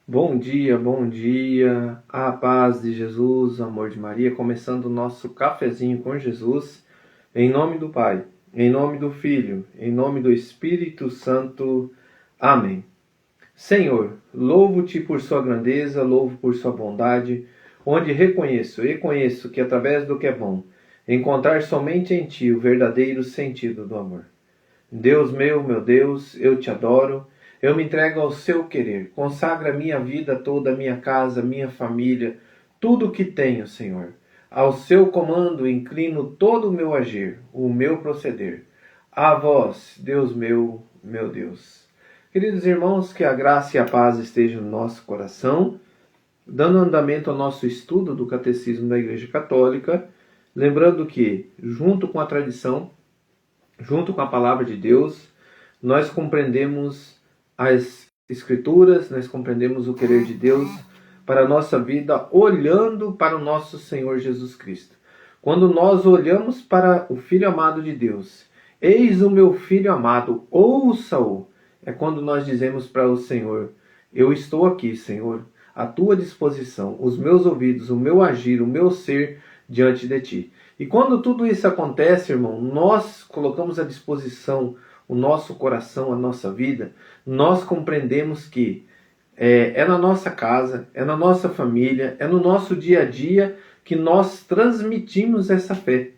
Bom dia, a paz de Jesus, o amor de Maria, começando o nosso cafezinho com Jesus, em nome do Pai, em nome do Filho, em nome do Espírito Santo. Amém. Senhor, louvo-te por sua grandeza, louvo por sua bondade, onde reconheço e conheço que através do que é bom, encontrar somente em ti o verdadeiro sentido do amor. Deus meu Deus, eu te adoro, eu me entrego ao seu querer, consagra minha vida toda, minha casa, minha família, tudo o que tenho, Senhor. Ao seu comando inclino todo o meu agir, o meu proceder. A vós, Deus meu Deus. Queridos irmãos, que a graça e a paz estejam no nosso coração, dando andamento ao nosso estudo do Catecismo da Igreja Católica, lembrando que, junto com a tradição, junto com a palavra de Deus, nós compreendemos as Escrituras, nós compreendemos o querer de Deus para a nossa vida, olhando para o nosso Senhor Jesus Cristo. Quando nós olhamos para o Filho amado de Deus, eis o meu Filho amado, ouça-o, é quando nós dizemos para o Senhor, eu estou aqui, Senhor, à tua disposição, os meus ouvidos, o meu agir, o meu ser diante de ti. E quando tudo isso acontece, irmão, nós colocamos à disposição o nosso coração, a nossa vida, nós compreendemos que é na nossa casa, é na nossa família, é no nosso dia a dia que nós transmitimos essa fé.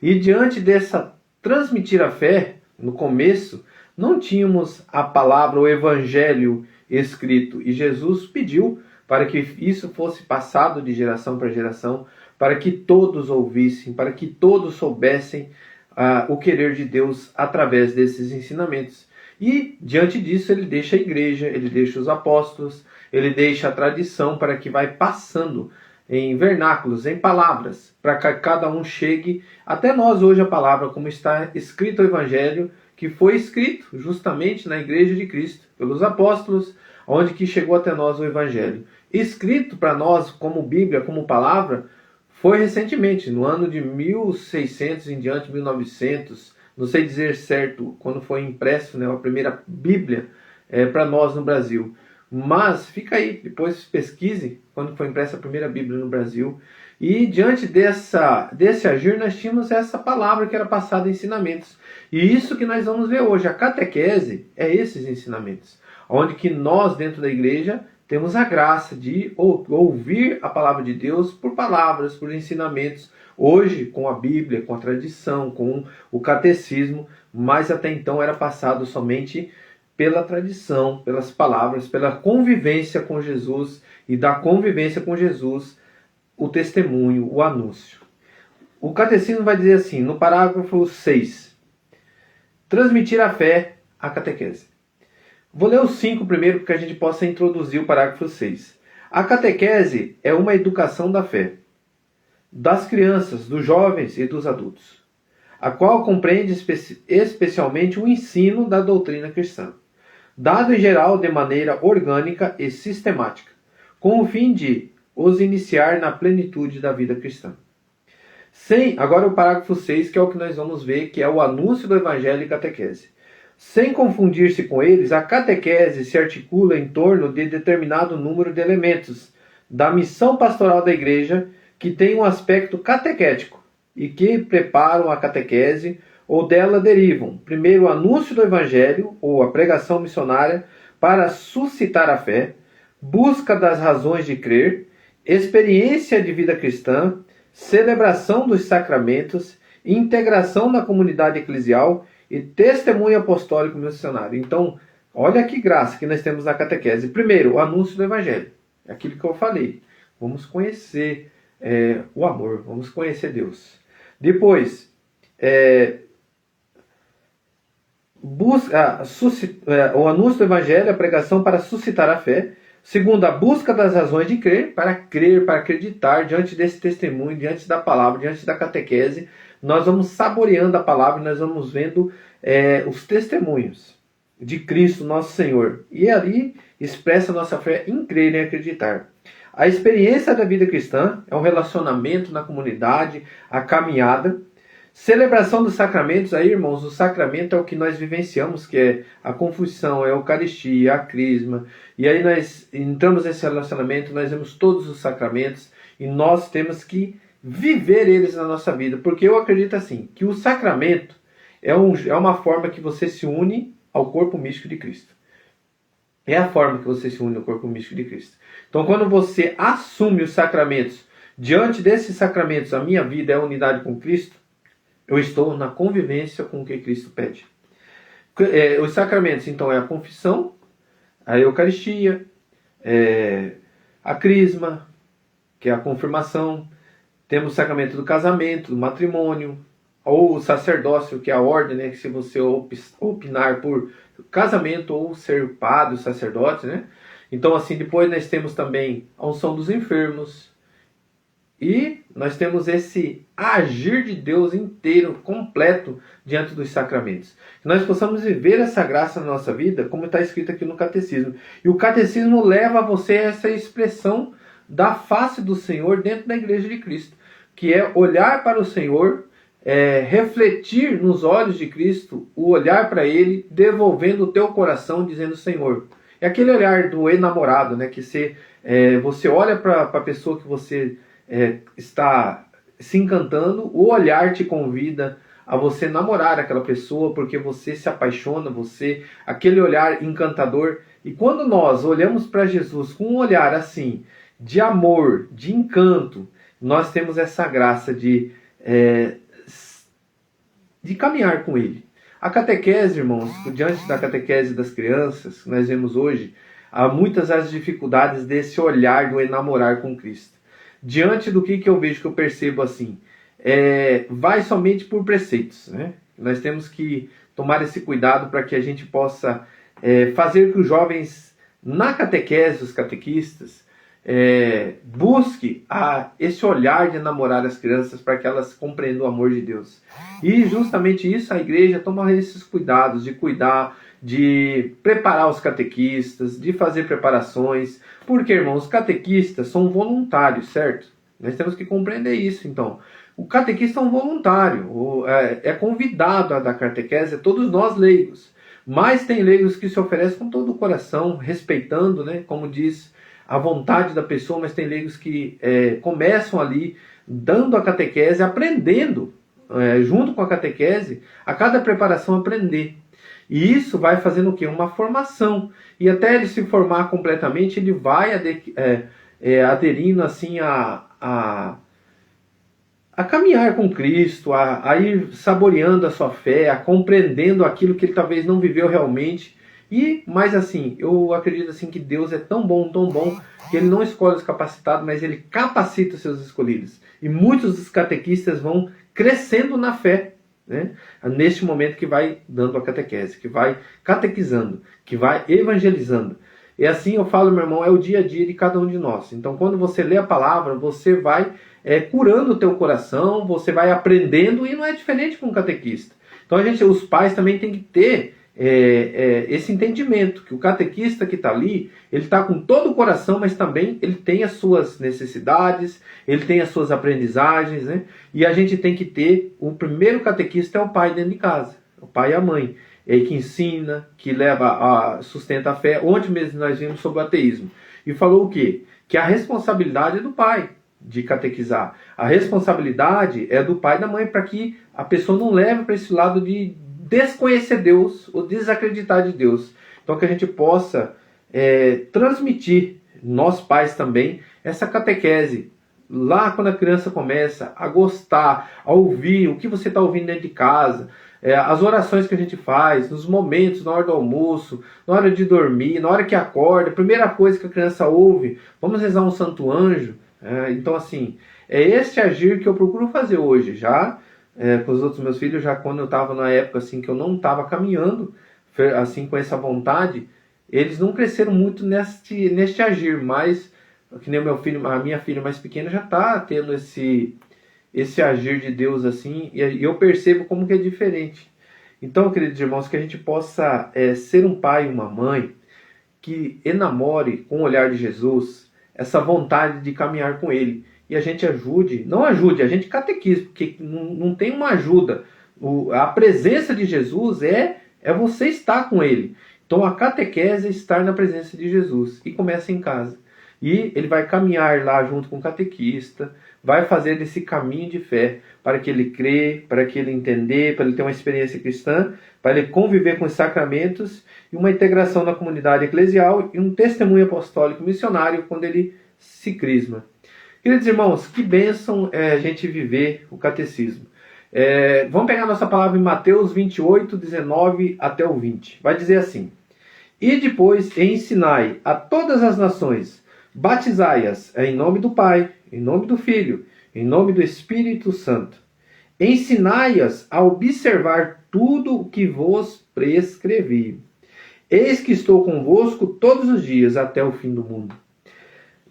E diante dessa transmitir a fé, no começo, não tínhamos a palavra, o evangelho escrito. E Jesus pediu para que isso fosse passado de geração para geração, para que todos ouvissem, para que todos soubessem o querer de Deus através desses ensinamentos. E, diante disso, ele deixa a igreja, ele deixa os apóstolos, ele deixa a tradição para que vai passando em vernáculos, em palavras, para que cada um chegue até nós hoje a palavra, como está escrito o Evangelho, que foi escrito justamente na igreja de Cristo, pelos apóstolos, onde que chegou até nós o Evangelho. Escrito para nós como Bíblia, como palavra, foi recentemente, no ano de 1600 em diante, 1900, não sei dizer certo quando foi impresso, né, a primeira Bíblia para nós no Brasil. Mas fica aí, depois pesquise quando foi impressa a primeira Bíblia no Brasil. E diante desse agir nós tínhamos essa palavra que era passada em ensinamentos. E isso que nós vamos ver hoje, a catequese é esses ensinamentos. Onde que nós dentro da igreja temos a graça de ouvir a palavra de Deus por palavras, por ensinamentos, hoje com a Bíblia, com a tradição, com o catecismo, mas até então era passado somente pela tradição, pelas palavras, pela convivência com Jesus e da convivência com Jesus, o testemunho, o anúncio. O catecismo vai dizer assim, no parágrafo 6, transmitir a fé, a catequese. Vou ler os 5 primeiro para que a gente possa introduzir o parágrafo 6. A catequese é uma educação da fé, das crianças, dos jovens e dos adultos, a qual compreende especialmente o ensino da doutrina cristã, dado em geral de maneira orgânica e sistemática, com o fim de os iniciar na plenitude da vida cristã. Agora o parágrafo 6, que é o que nós vamos ver, que é o anúncio do Evangelho e catequese. Sem confundir-se com eles, a catequese se articula em torno de determinado número de elementos da missão pastoral da igreja que tem um aspecto catequético e que preparam a catequese ou dela derivam, primeiro, o anúncio do Evangelho ou a pregação missionária para suscitar a fé, busca das razões de crer, experiência de vida cristã, celebração dos sacramentos, integração na comunidade eclesial e testemunho apostólico missionário. Então, olha que graça que nós temos na catequese. Primeiro, o anúncio do Evangelho. É aquilo que eu falei. Vamos conhecer o amor, vamos conhecer Deus. Depois, o anúncio do Evangelho, a pregação para suscitar a fé. Segundo, a busca das razões de crer, para acreditar diante desse testemunho, diante da palavra, diante da catequese. Nós vamos saboreando a palavra, nós vamos vendo os testemunhos de Cristo, nosso Senhor. E ali expressa a nossa fé em crer e acreditar. A experiência da vida cristã é um relacionamento na comunidade, a caminhada. Celebração dos sacramentos, aí, irmãos, o sacramento é o que nós vivenciamos, que é a confissão, é a Eucaristia, a Crisma. E aí nós entramos nesse relacionamento, nós vemos todos os sacramentos e nós temos que viver eles na nossa vida. Porque eu acredito assim, que o sacramento é uma forma que você se une ao corpo místico de Cristo. É a forma que você se une ao corpo místico de Cristo. Então, quando você assume os sacramentos, diante desses sacramentos, a minha vida é a unidade com Cristo, eu estou na convivência com o que Cristo pede. Os sacramentos, então, é a confissão, a Eucaristia, a Crisma, que é a confirmação. Temos o sacramento do casamento, do matrimônio, ou o sacerdócio, que é a ordem, né? Que se você opinar por casamento ou ser padre, sacerdote, né? Então, assim, depois nós temos também a unção dos enfermos. E nós temos esse agir de Deus inteiro, completo, diante dos sacramentos. Que nós possamos viver essa graça na nossa vida, como está escrito aqui no Catecismo. E o Catecismo leva a você essa expressão da face do Senhor dentro da Igreja de Cristo. Que é olhar para o Senhor, refletir nos olhos de Cristo, o olhar para Ele, devolvendo o teu coração, dizendo Senhor. É aquele olhar do enamorado, né? Que você olha para a pessoa que você está se encantando, o olhar te convida a você namorar aquela pessoa, porque você se apaixona, aquele olhar encantador. E quando nós olhamos para Jesus com um olhar assim, de amor, de encanto, nós temos essa graça de caminhar com Ele. A catequese, irmãos, diante da catequese das crianças, que nós vemos hoje, há muitas as dificuldades desse olhar do enamorar com Cristo. Diante do que eu vejo, que eu percebo assim, vai somente por preceitos, né? Nós temos que tomar esse cuidado para que a gente possa fazer que os jovens, na catequese, os catequistas, busque esse olhar de enamorar as crianças para que elas compreendam o amor de Deus. E justamente isso a igreja toma esses cuidados de cuidar, de preparar os catequistas, de fazer preparações, porque, irmãos, os catequistas são voluntários, certo? Nós temos que compreender isso, então. O catequista é um voluntário, é convidado a dar catequese, todos nós leigos. Mas tem leigos que se oferecem com todo o coração, respeitando, né, como diz, a vontade da pessoa, mas tem leigos que começam ali, dando a catequese, aprendendo, junto com a catequese, a cada preparação aprender. E isso vai fazendo o quê? Uma formação. E até ele se formar completamente, ele vai aderindo assim a caminhar com Cristo, a ir saboreando a sua fé, a compreendendo aquilo que ele talvez não viveu realmente. Mas assim, eu acredito assim que Deus é tão bom, que Ele não escolhe os capacitados, mas Ele capacita os seus escolhidos. E muitos dos catequistas vão crescendo na fé, né? Neste momento que vai dando a catequese, que vai catequizando, que vai evangelizando. E assim eu falo, meu irmão, é o dia a dia de cada um de nós. Então quando você lê a palavra, você vai curando o teu coração, você vai aprendendo, e não é diferente com um catequista. Então os pais também têm que ter esse entendimento, que o catequista que está ali, ele está com todo o coração, mas também ele tem as suas necessidades, ele tem as suas aprendizagens, né? E a gente tem que ter, o primeiro catequista é o pai dentro de casa, o pai e a mãe, que ensina, que sustenta a fé. Ontem mesmo nós vimos sobre o ateísmo, e falou o quê? Que a responsabilidade é do pai de catequizar, a responsabilidade é do pai e da mãe, para que a pessoa não leve para esse lado de desconhecer Deus ou desacreditar de Deus. Então que a gente possa transmitir, nós pais também, essa catequese. Lá quando a criança começa a gostar, a ouvir o que você está ouvindo dentro de casa, as orações que a gente faz, nos momentos, na hora do almoço, na hora de dormir, na hora que acorda, a primeira coisa que a criança ouve, vamos rezar um santo anjo. Então assim, é este agir que eu procuro fazer hoje, já com os outros meus filhos, já quando eu estava na época assim que eu não estava caminhando assim com essa vontade, eles não cresceram muito neste agir, mas que nem a minha filha mais pequena já está tendo esse agir de Deus assim, e eu percebo como que é diferente. Então, queridos irmãos, que a gente possa ser um pai e uma mãe que enamore com o olhar de Jesus essa vontade de caminhar com Ele. e a gente a gente catequize, porque não tem uma ajuda. A presença de Jesus é você estar com Ele. Então a catequese é estar na presença de Jesus. E começa em casa. E ele vai caminhar lá junto com o catequista, vai fazer desse caminho de fé para que ele crê, para que ele entender, para ele ter uma experiência cristã, para ele conviver com os sacramentos e uma integração na comunidade eclesial e um testemunho apostólico missionário quando ele se crisma. Queridos irmãos, que bênção é a gente viver o catecismo. Vamos pegar nossa palavra em Mateus 28, 19 até o 20. Vai dizer assim: E depois ensinai a todas as nações, batizai-as em nome do Pai, em nome do Filho, em nome do Espírito Santo. Ensinai-as a observar tudo o que vos prescrevi. Eis que estou convosco todos os dias até o fim do mundo.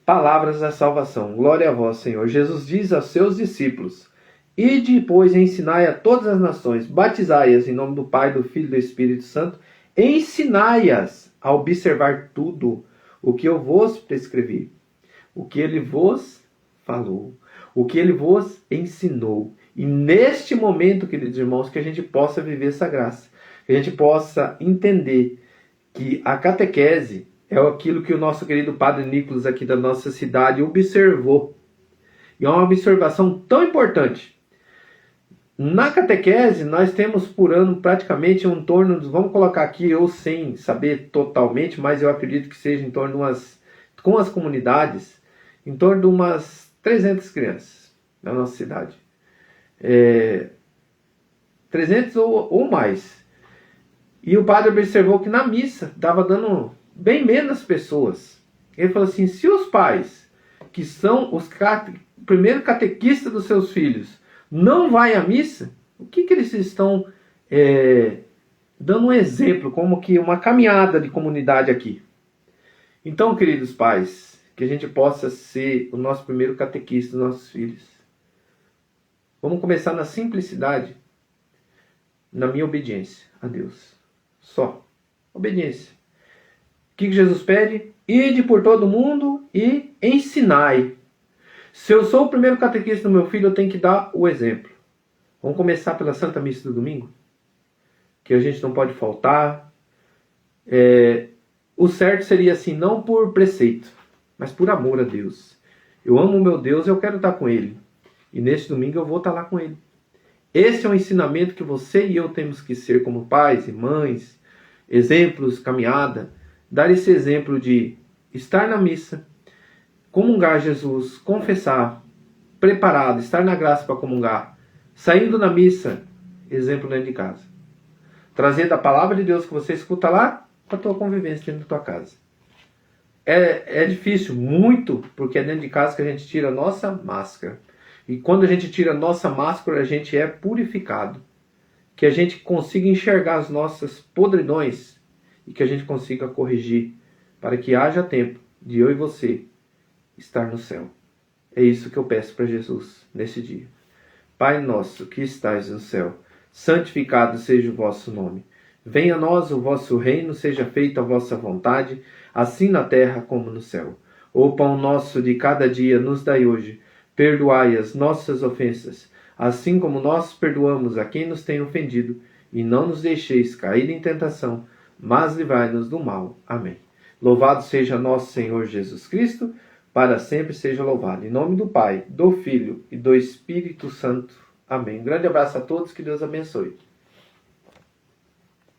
Palavras da salvação. Glória a vós, Senhor. Jesus diz aos seus discípulos: E depois ensinai a todas as nações, batizai-as em nome do Pai, do Filho e do Espírito Santo, ensinai-as a observar tudo o que eu vos prescrevi, o que ele vos falou, o que ele vos ensinou. E neste momento, queridos irmãos, que a gente possa viver essa graça, que a gente possa entender que a catequese é aquilo que o nosso querido Padre Nicolas aqui da nossa cidade observou. E é uma observação tão importante. Na catequese, nós temos por ano praticamente em torno, vamos colocar aqui, eu sem saber totalmente, mas eu acredito que seja em torno de com as comunidades, em torno de umas 300 crianças na nossa cidade. 300 ou mais. E o padre observou que na missa estava dando bem menos pessoas. Ele falou assim: se os pais, que são os primeiro catequistas dos seus filhos, não vai à missa, o que eles estão dando um exemplo, como que uma caminhada de comunidade aqui. Então, queridos pais, que a gente possa ser o nosso primeiro catequista dos nossos filhos. Vamos começar na simplicidade, na minha obediência a Deus. Só. Obediência. O que Jesus pede? Ide por todo mundo e ensinai. Se eu sou o primeiro catequista do meu filho, eu tenho que dar o exemplo. Vamos começar pela Santa Missa do domingo? Que a gente não pode faltar. O certo seria assim, não por preceito, mas por amor a Deus. Eu amo o meu Deus e eu quero estar com Ele. E neste domingo eu vou estar lá com Ele. Esse é um ensinamento que você e eu temos que ser como pais e mães, exemplos, caminhada. Dar esse exemplo de estar na missa, comungar Jesus, confessar, preparado, estar na graça para comungar, saindo na missa, exemplo dentro de casa. Trazer da palavra de Deus que você escuta lá para a tua convivência dentro da tua casa. É difícil, muito, porque é dentro de casa que a gente tira a nossa máscara. E quando a gente tira a nossa máscara, a gente é purificado. Que a gente consiga enxergar as nossas podridões e que a gente consiga corrigir para que haja tempo de eu e você estar no céu. É isso que eu peço para Jesus nesse dia. Pai nosso que estais no céu, santificado seja o vosso nome. Venha a nós o vosso reino, seja feita a vossa vontade, assim na terra como no céu. O pão nosso de cada dia nos dai hoje. Perdoai as nossas ofensas, assim como nós perdoamos a quem nos tem ofendido, e não nos deixeis cair em tentação, mas livrai-nos do mal. Amém. Louvado seja nosso Senhor Jesus Cristo, para sempre seja louvado. Em nome do Pai, do Filho e do Espírito Santo. Amém. Um grande abraço a todos, que Deus abençoe.